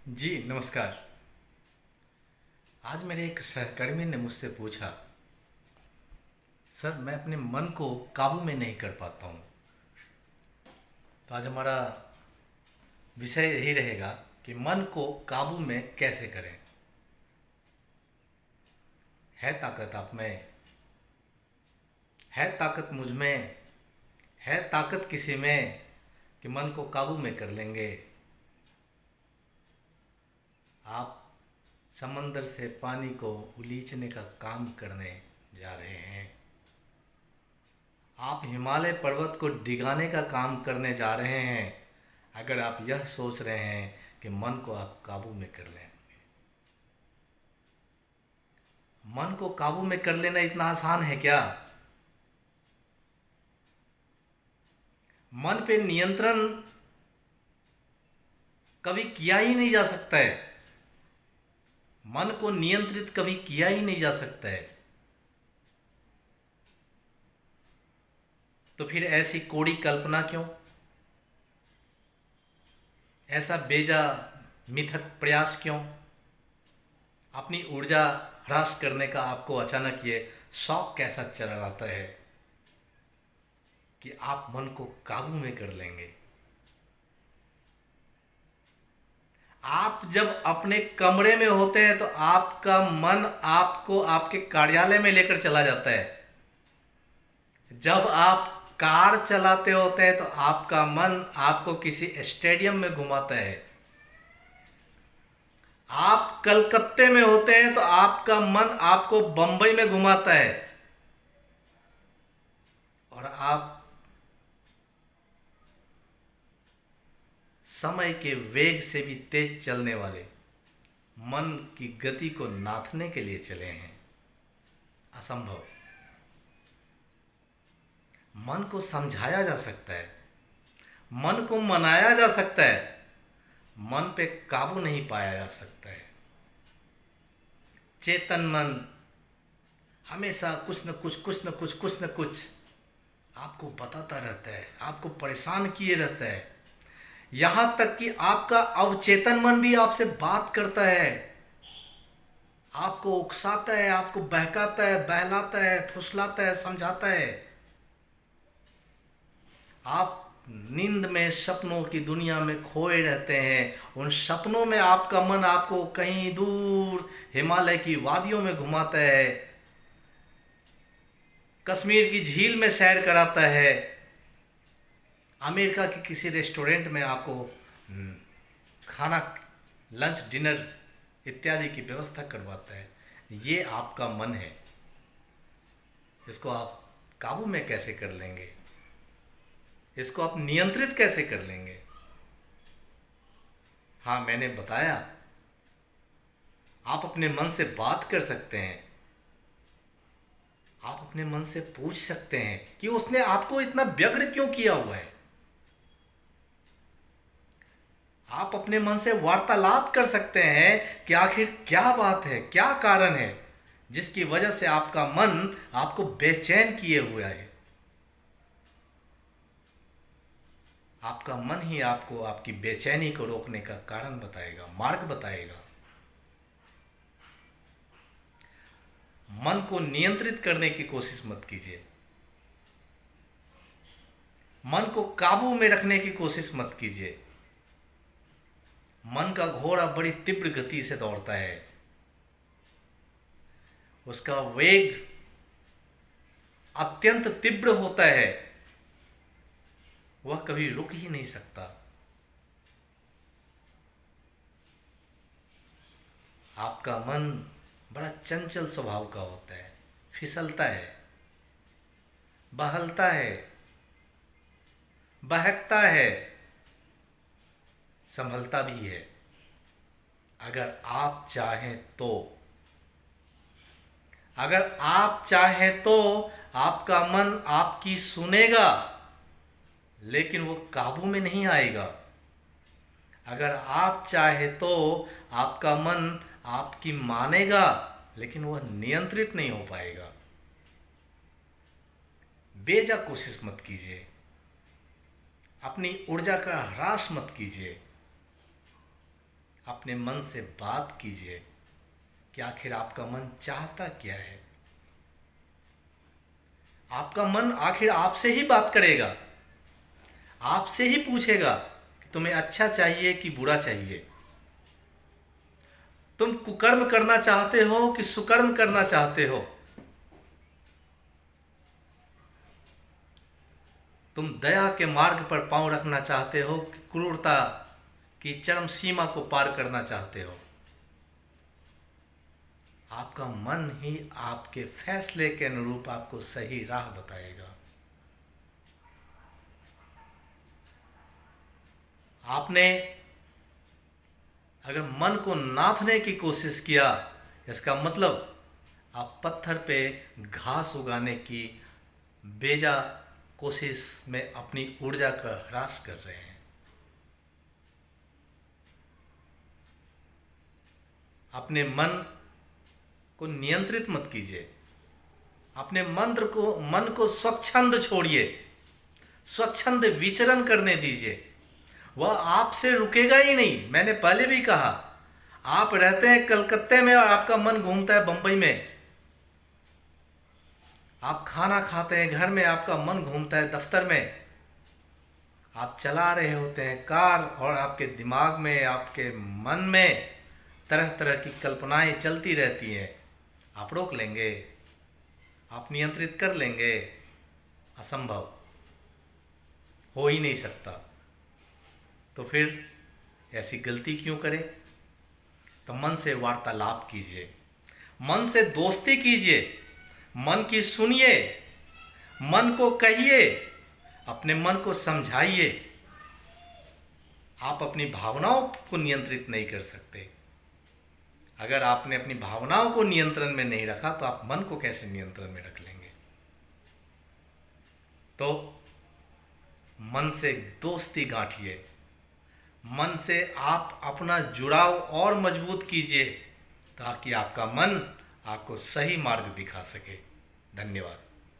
जी नमस्कार। आज मेरे एक सहकर्मी ने मुझसे पूछा, सर मैं अपने मन को काबू में नहीं कर पाता हूँ। तो आज हमारा विषय यही रहेगा कि मन को काबू में कैसे करें। है ताकत आप में, है ताकत मुझ में, है ताकत किसी में कि मन को काबू में कर लेंगे। आप समंदर से पानी को उलीचने का काम करने जा रहे हैं। आप हिमालय पर्वत को डिगाने का काम करने जा रहे हैं अगर आप यह सोच रहे हैं कि मन को आप काबू में कर लें। मन को काबू में कर लेना इतना आसान है क्या? मन पे नियंत्रण कभी किया ही नहीं जा सकता है। मन को नियंत्रित कभी किया ही नहीं जा सकता है। तो फिर ऐसी कोड़ी कल्पना क्यों? ऐसा बेजा मिथक प्रयास क्यों? अपनी ऊर्जा ह्रास करने का आपको अचानक ये शौक कैसा चला आता है कि आप मन को काबू में कर लेंगे? आप जब अपने कमरे में होते हैं तो आपका मन आपको आपके कार्यालय में लेकर चला जाता है। जब आप कार चलाते होते हैं तो आपका मन आपको किसी स्टेडियम में घुमाता है। आप कलकत्ते में होते हैं तो आपका मन आपको बंबई में घुमाता है। और आप समय के वेग से भी तेज चलने वाले मन की गति को नाथने के लिए चले हैं। असंभव। मन को समझाया जा सकता है, मन को मनाया जा सकता है, मन पे काबू नहीं पाया जा सकता है। चेतन मन हमेशा कुछ न कुछ आपको बताता रहता है, आपको परेशान किए रहता है। यहां तक कि आपका अवचेतन मन भी आपसे बात करता है, आपको उकसाता है, आपको बहकाता है, बहलाता है, फुसलाता है, समझाता है। आप नींद में सपनों की दुनिया में खोए रहते हैं। उन सपनों में आपका मन आपको कहीं दूर हिमालय की वादियों में घुमाता है, कश्मीर की झील में सैर कराता है, अमेरिका के किसी रेस्टोरेंट में आपको खाना, लंच, डिनर इत्यादि की व्यवस्था करवाता है। ये आपका मन है। इसको आप काबू में कैसे कर लेंगे? इसको आप नियंत्रित कैसे कर लेंगे? हाँ, मैंने बताया, आप अपने मन से बात कर सकते हैं। आप अपने मन से पूछ सकते हैं कि उसने आपको इतना व्यग्र क्यों किया हुआ है। आप अपने मन से वार्तालाप कर सकते हैं कि आखिर क्या बात है, क्या कारण है जिसकी वजह से आपका मन आपको बेचैन किए हुआ है। आपका मन ही आपको आपकी बेचैनी को रोकने का कारण बताएगा, मार्ग बताएगा। मन को नियंत्रित करने की कोशिश मत कीजिए। मन को काबू में रखने की कोशिश मत कीजिए। मन का घोड़ा बड़ी तीव्र गति से दौड़ता है। उसका वेग अत्यंत तीव्र होता है। वह कभी रुक ही नहीं सकता। आपका मन बड़ा चंचल स्वभाव का होता है, फिसलता है, बहलता है, बहकता है, संभलता भी है। अगर आप चाहें तो, अगर आप चाहें तो आपका मन आपकी सुनेगा, लेकिन वो काबू में नहीं आएगा। अगर आप चाहे तो आपका मन आपकी मानेगा, लेकिन वह नियंत्रित नहीं हो पाएगा। बेजा कोशिश मत कीजिए। अपनी ऊर्जा का ह्रास मत कीजिए। अपने मन से बात कीजिए कि आखिर आपका मन चाहता क्या है। आपका मन आखिर आपसे ही बात करेगा, आपसे ही पूछेगा कि तुम्हें अच्छा चाहिए कि बुरा चाहिए, तुम कुकर्म करना चाहते हो कि सुकर्म करना चाहते हो, तुम दया के मार्ग पर पांव रखना चाहते हो कि क्रूरता की चरम सीमा को पार करना चाहते हो। आपका मन ही आपके फैसले के अनुरूप आपको सही राह बताएगा। आपने अगर मन को नाथने की कोशिश किया, इसका मतलब आप पत्थर पे घास उगाने की बेजा कोशिश में अपनी ऊर्जा का ह्रास कर रहे हैं। अपने मन को नियंत्रित मत कीजिए, अपने मन को स्वच्छंद छोड़िए, स्वच्छंद विचरण करने दीजिए। वह आपसे रुकेगा ही नहीं। मैंने पहले भी कहा, आप रहते हैं कलकत्ते में और आपका मन घूमता है बंबई में। आप खाना खाते हैं घर में, आपका मन घूमता है दफ्तर में। आप चला रहे होते हैं कार और आपके दिमाग में, आपके मन में तरह तरह की कल्पनाएं चलती रहती हैं। आप रोक लेंगे, आप नियंत्रित कर लेंगे? असंभव, हो ही नहीं सकता। तो फिर ऐसी गलती क्यों करें? तो मन से वार्तालाप कीजिए, मन से दोस्ती कीजिए, मन की सुनिए, मन को कहिए, अपने मन को समझाइए। आप अपनी भावनाओं को नियंत्रित नहीं कर सकते। अगर आपने अपनी भावनाओं को नियंत्रण में नहीं रखा तो आप मन को कैसे नियंत्रण में रख लेंगे? तो मन से दोस्ती गांठिए, मन से आप अपना जुड़ाव और मजबूत कीजिए ताकि आपका मन आपको सही मार्ग दिखा सके। धन्यवाद।